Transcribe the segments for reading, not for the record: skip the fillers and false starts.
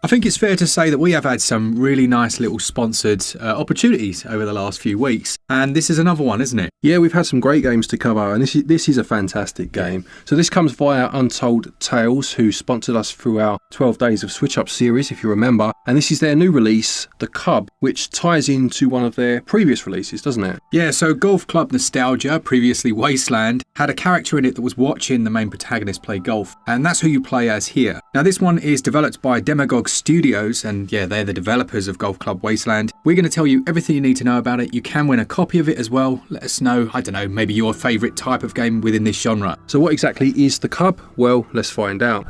think it's fair to say that we have had some really nice little sponsored opportunities over the last few weeks, and this is another one, isn't it? Yeah, we've had some great games to cover, and this is a fantastic game. So this comes via Untold Tales, who sponsored us through our 12 Days of SwitchUp series, if you remember, and this is their new release, The Cub, which ties into one of their previous releases, doesn't it? Yeah, so Golf Club Nostalgia, previously Wasteland, had a character in it that was watching the main protagonist play golf, and that's who you play as here. Now this one is developed by Demagogue Studios, and yeah, they're the developers of Golf Club Wasteland. We're going to tell you everything you need to know about it. You can win a copy of it as well. Let us know, I don't know, maybe your favourite type of game within this genre. So what exactly is The Cub? Well, let's find out.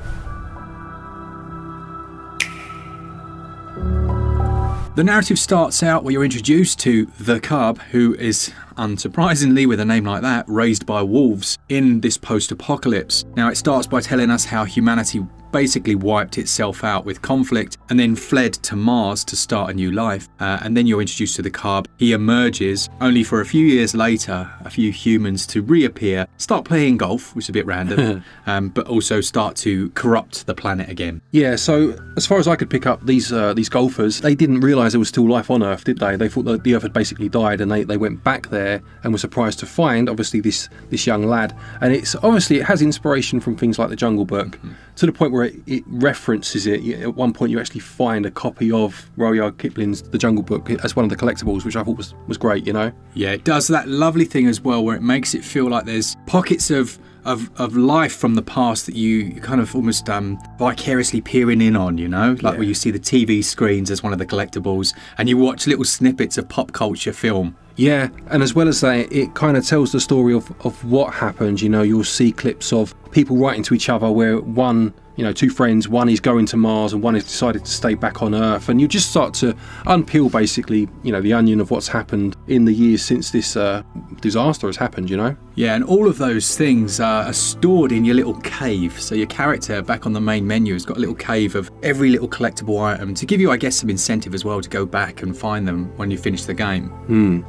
The narrative starts out where you're introduced to the Cub, who is, unsurprisingly with a name like that, raised by wolves in this post-apocalypse. Now it starts by telling us how humanity basically wiped itself out with conflict and then fled to Mars to start a new life. And then you're introduced to the Cub. He emerges, only for a few years later, a few humans to reappear, start playing golf, which is a bit random, but also start to corrupt the planet again. Yeah, so as far as I could pick up, these golfers, they didn't realise there was still life on Earth, did they? They thought that the Earth had basically died, and they went back there and were surprised to find, obviously, this young lad. And it has inspiration from things like the Jungle Book, to the point where it references it. At one point you actually find a copy of Rudyard Kipling's The Jungle Book as one of the collectibles, which I thought was great, you know? Yeah, it does that lovely thing as well where it makes it feel like there's pockets of life from the past that you kind of almost vicariously peering in on, you know? Like where you see the TV screens as one of the collectibles and you watch little snippets of pop culture film. Yeah, and as well as that, it kind of tells the story of what happened. You know, you'll see clips of people writing to each other where one, you know, two friends, one is going to Mars and one has decided to stay back on Earth, and you just start to unpeel basically, you know, the onion of what's happened in the years since this disaster has happened, you know? Yeah, and all of those things are stored in your little cave. So your character back on the main menu has got a little cave of every little collectible item to give you, I guess, some incentive as well to go back and find them when you finish the game.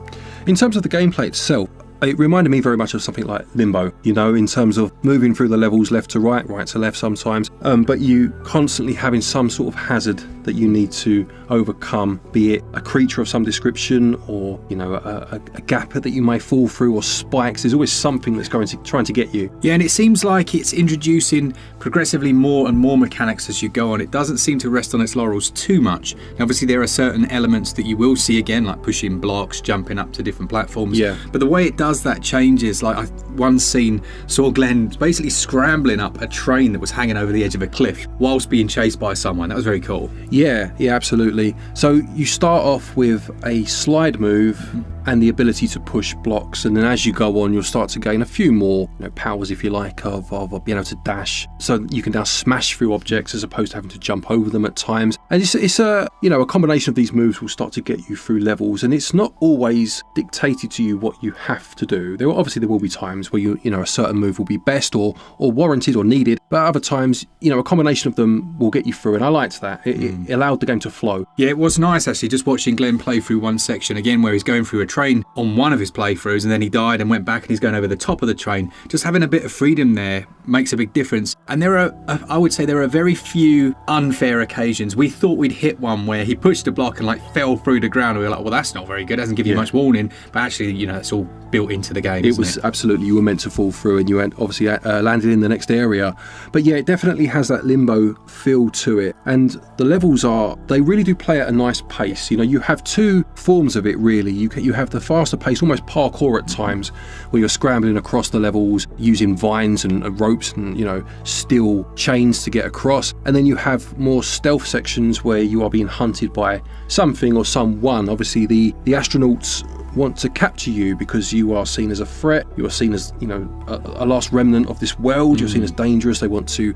In terms of the gameplay itself, it reminded me very much of something like Limbo, you know, in terms of moving through the levels left to right, right to left sometimes, but you constantly having some sort of hazard that you need to overcome, be it a creature of some description or, you know, a gap that you may fall through, or spikes. There's always something that's trying to get you. Yeah, and it seems like it's introducing progressively more and more mechanics as you go on. It doesn't seem to rest on its laurels too much. Now, obviously there are certain elements that you will see again, like pushing blocks, jumping up to different platforms. Yeah. But the way it does that changes. Like one scene saw Glen basically scrambling up a train that was hanging over the edge of a cliff whilst being chased by someone. That was very cool. Yeah, absolutely. So you start off with a slide move and the ability to push blocks, and then as you go on you'll start to gain a few more, you know, powers, if you like, of being able to dash, so you can now smash through objects as opposed to having to jump over them at times. And it's a, you know, a combination of these moves will start to get you through levels, and it's not always dictated to you what you have to do. There will be times where you know, a certain move will be best or warranted or needed, but other times, you know, a combination of them will get you through, and I liked that. It allowed the game to flow. Yeah, it was nice actually just watching Glen play through one section again where he's going through a train on one of his playthroughs, and then he died and went back and he's going over the top of the train. Just having a bit of freedom there makes a big difference. And I would say there are very few unfair occasions. We thought we'd hit one where he pushed a block and like fell through the ground, and we were like, well, that's not very good, doesn't give you much warning. But actually, you know, it's all built into the game. It was absolutely, you were meant to fall through, and you obviously landed in the next area. But yeah, it definitely has that Limbo feel to it, and the levels they really do play at a nice pace. You know, you have two forms of it really. You have the faster pace, almost parkour at times, where you're scrambling across the levels using vines and ropes and, you know, steel chains to get across, and then you have more stealth sections where you are being hunted by something or someone. Obviously the astronauts want to capture you because you are seen as a threat, you are seen as, you know, a last remnant of this world. You're seen as dangerous. They want to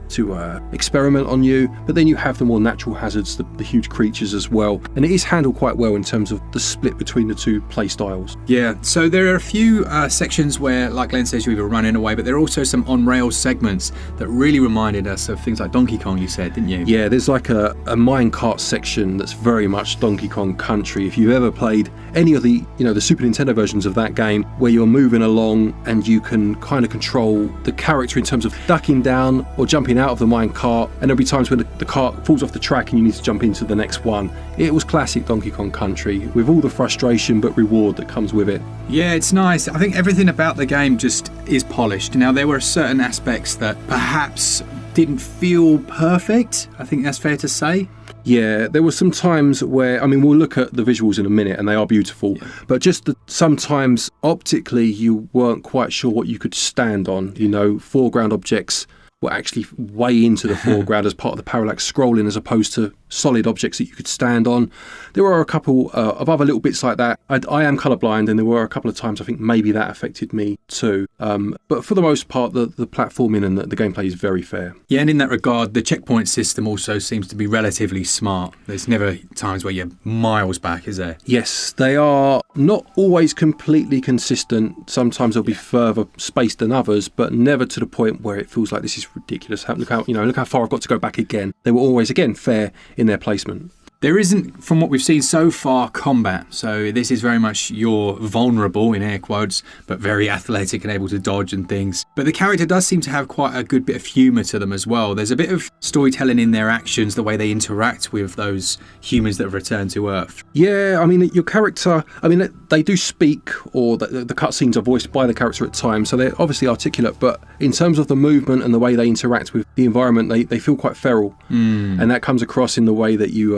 experiment on you. But then you have the more natural hazards, the huge creatures as well, and it is handled quite well in terms of the split between the two play styles. Yeah, so there are a few sections where, like Glen says, you either running away, but there are also some on-rails segments that really reminded us of things like Donkey Kong, you said, didn't you? Yeah, there's like a minecart section that's very much Donkey Kong Country. If you've ever played any of the, you know, the Super Nintendo versions of that game where you're moving along and you can kind of control the character in terms of ducking down or jumping out of the mine cart, and there'll be times when the cart falls off the track and you need to jump into the next one. It was classic Donkey Kong Country with all the frustration but reward that comes with it. Yeah, it's nice. I think everything about the game just is polished. Now, there were certain aspects that perhaps didn't feel perfect. I think that's fair to say. Yeah, there were some times where, I mean, we'll look at the visuals in a minute and they are beautiful, but just sometimes optically you weren't quite sure what you could stand on. You know, foreground objects were actually way into the foreground as part of the parallax scrolling as opposed to solid objects that you could stand on. There were a couple of other little bits like that. I am colourblind, and there were a couple of times I think maybe that affected me too. But for the most part, the platforming and the gameplay is very fair. Yeah, and in that regard, the checkpoint system also seems to be relatively smart. There's never times where you're miles back, is there? Yes, they are not always completely consistent. Sometimes they'll be further spaced than others, but never to the point where it feels like this is ridiculous. Look how far I've got to go back again. They were always, again, fair in their placement. There isn't, from what we've seen so far, combat. So this is very much you're vulnerable, in air quotes, but very athletic and able to dodge and things. But the character does seem to have quite a good bit of humour to them as well. There's a bit of storytelling in their actions, the way they interact with those humans that have returned to Earth. Yeah, I mean, your character, I mean, they do speak, or the cutscenes are voiced by the character at times, so they're obviously articulate, but in terms of the movement and the way they interact with the environment, they feel quite feral. And that comes across in the way that you...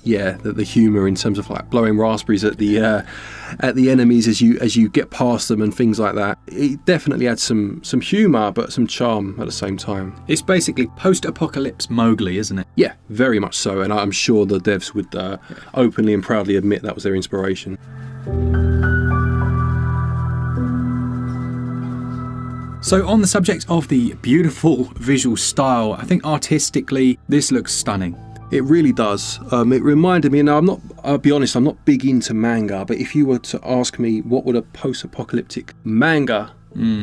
the humour in terms of like blowing raspberries at the enemies as you get past them and things like that. It definitely adds some humour but some charm at the same time. It's basically post-apocalypse Mowgli, isn't it? Yeah, very much so, and I'm sure the devs would openly and proudly admit that was their inspiration. So on the subject of the beautiful visual style, I think artistically this looks stunning. It really does. It reminded me, now I'll be honest, I'm not big into manga, but if you were to ask me what would a post-apocalyptic manga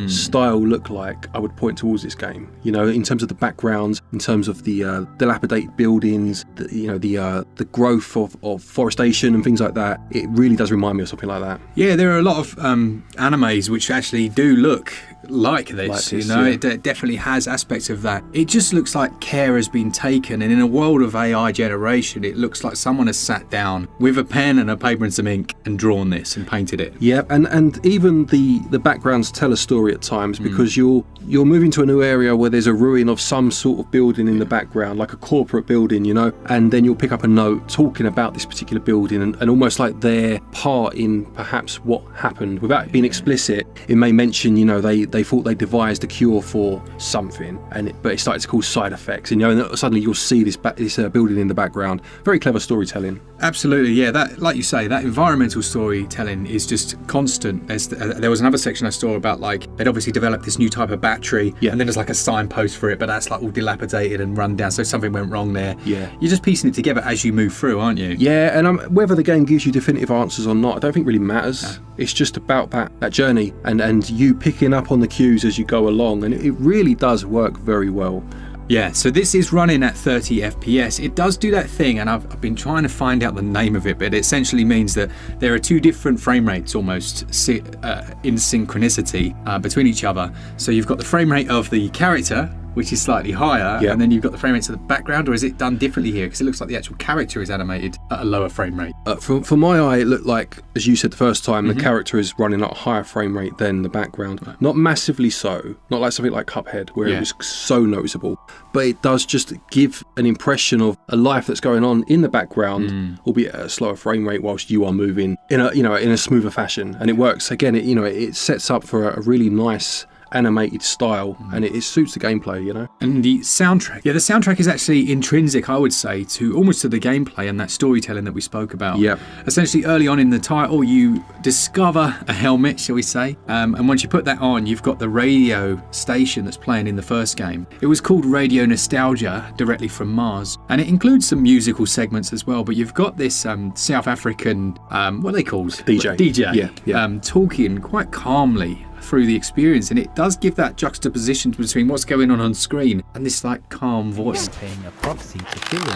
style look like, I would point towards this game. You know, in terms of the backgrounds, in terms of the dilapidated buildings, the growth of forestation and things like that, it really does remind me of something like that. Yeah, there are a lot of animes which actually do look like this, you know. Yeah. It definitely has aspects of that. It just looks like care has been taken, and in a world of AI generation, it looks like someone has sat down with a pen and a paper and some ink and drawn this and painted it. Yeah, and even the backgrounds tell a story at times, because you're moving to a new area where there's a ruin of some sort of building in the background, like a corporate building, you know, and then you'll pick up a note talking about this particular building and almost like their part in perhaps what happened. Without it being explicit, it may mention, you know, they thought they devised a cure for something, but it started to cause side effects, you know, and suddenly you'll see this building in the background. Very clever storytelling. Absolutely, yeah. That, like you say, that environmental storytelling is just constant. There was another section I saw about like they'd obviously developed this new type of battery, and then there's like a signpost for it, but that's like all dilapidated and run down, so something went wrong there. Yeah, you're just piecing it together as you move through, aren't you? Yeah, and whether the game gives you definitive answers or not, I don't think really matters. No. It's just about that journey and you picking up on the cues as you go along, and it really does work very well. Yeah, so this is running at 30 FPS. It does do that thing, and I've been trying to find out the name of it, but it essentially means that there are two different frame rates almost in synchronicity between each other. So you've got the frame rate of the character, which is slightly higher, and then you've got the frame rates of the background, or is it done differently here? Because it looks like the actual character is animated at a lower frame rate. For my eye, it looked like, as you said the first time, the character is running at a higher frame rate than the background. Right. Not massively so, not like something like Cuphead, where it was so noticeable, but it does just give an impression of a life that's going on in the background, albeit at a slower frame rate, whilst you are moving in a smoother fashion, and it works. Again, it sets up for a really nice animated style, and it suits the gameplay, you know. And the soundtrack, the soundtrack is actually intrinsic, I would say, to almost to the gameplay and that storytelling that we spoke about. Essentially, early on in the title, you discover a helmet, shall we say, and once you put that on, you've got the radio station that's playing in the first game. It was called Radio Nostalgia, directly from Mars, and it includes some musical segments as well, but you've got this South African what are they called? DJ talking quite calmly through the experience, and it does give that juxtaposition between what's going on screen and this like calm voice. Paying a proxy to fill in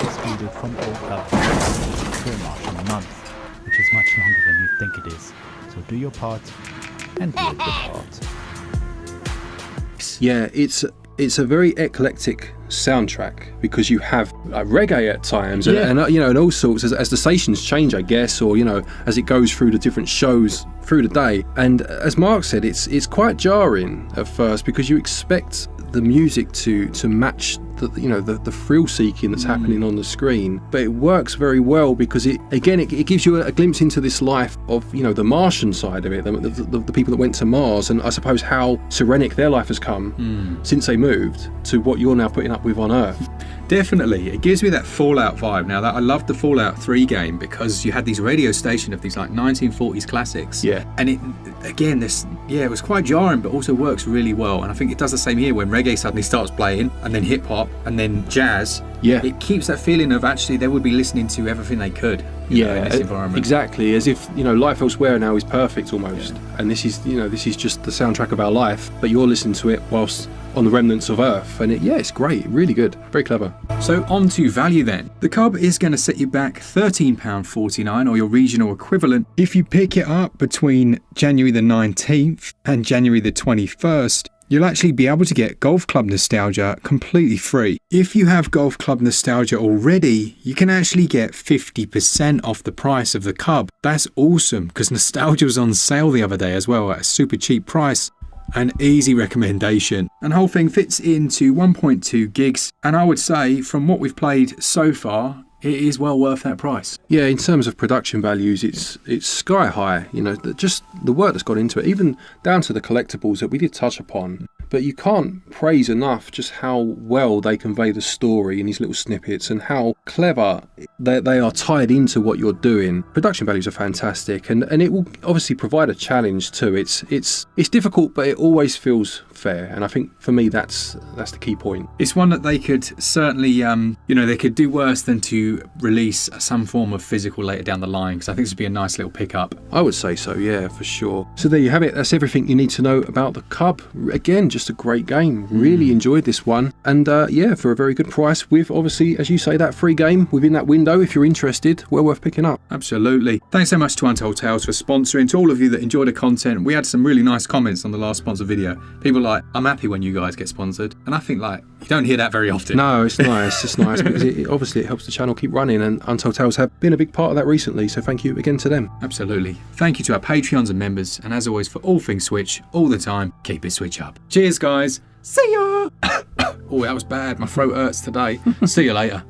excluded from all covers per March in a month. which is much longer than you think it is. So do your part and do a good part. Yeah, it's a very eclectic soundtrack because you have reggae at times and you know, and all sorts as the stations change, I guess, or you know, as it goes through the different shows through the day. And as Mark said, it's quite jarring at first because you expect the music to match the thrill seeking that's happening on the screen, but it works very well because it gives you a glimpse into this life of, you know, the Martian side of it, the people that went to Mars, and I suppose how serenic their life has come since they moved to what you're now putting up with on Earth. Definitely, it gives me that Fallout vibe. Now, that I loved the Fallout 3 game because you had these radio station of these like 1940s classics. Yeah. And it was quite jarring, but also works really well. And I think it does the same here when reggae suddenly starts playing, and then hip hop, and then jazz. Yeah. It keeps that feeling of actually they would be listening to everything they could. You know, in this environment. Exactly, as if, you know, life elsewhere now is perfect almost, and this is just the soundtrack of our life, but you're listening to it whilst on the remnants of Earth, and it's great, really good, very clever. So on to value then. The Cub is going to set you back £13.49 or your regional equivalent if you pick it up between January the 19th and January the 21st. You'll actually be able to get Golf Club Nostalgia completely free. If you have Golf Club Nostalgia already, you can actually get 50% off the price of the Cub. That's awesome because Nostalgia was on sale the other day as well at a super cheap price. An easy recommendation. And the whole thing fits into 1.2 gigs, and I would say from what we've played so far, it is well worth that price. Yeah, in terms of production values, it's sky high. You know, just the work that's gone into it, even down to the collectibles that we did touch upon. But you can't praise enough just how well they convey the story in these little snippets and how clever they are tied into what you're doing. Production values are fantastic, and it will obviously provide a challenge too. It's difficult, but it always feels fair, and I think for me that's the key point. It's one that they could certainly, they could do worse than to release some form of physical later down the line, because I think this would be a nice little pickup. I would say so, yeah, for sure. So there you have it. That's everything you need to know about the Cub. Again, just a great game. Really enjoyed this one, and for a very good price with, obviously, as you say, that free game within that window. If you're interested, well worth picking up. Absolutely. Thanks so much to Untold Tales for sponsoring. To all of you that enjoyed the content, we had some really nice comments on the last sponsor video. People like, I'm happy when you guys get sponsored, and I think like you don't hear that very often. No, it's nice. It's nice because it helps the channel keep running, and Untold Tales have been a big part of that recently, so thank you again to them. Absolutely. Thank you to our Patreons and members, and as always, for all things Switch, all the time, keep it Switch up. Cheers, guys. See ya. Oh, that was bad. My throat hurts today. See you later.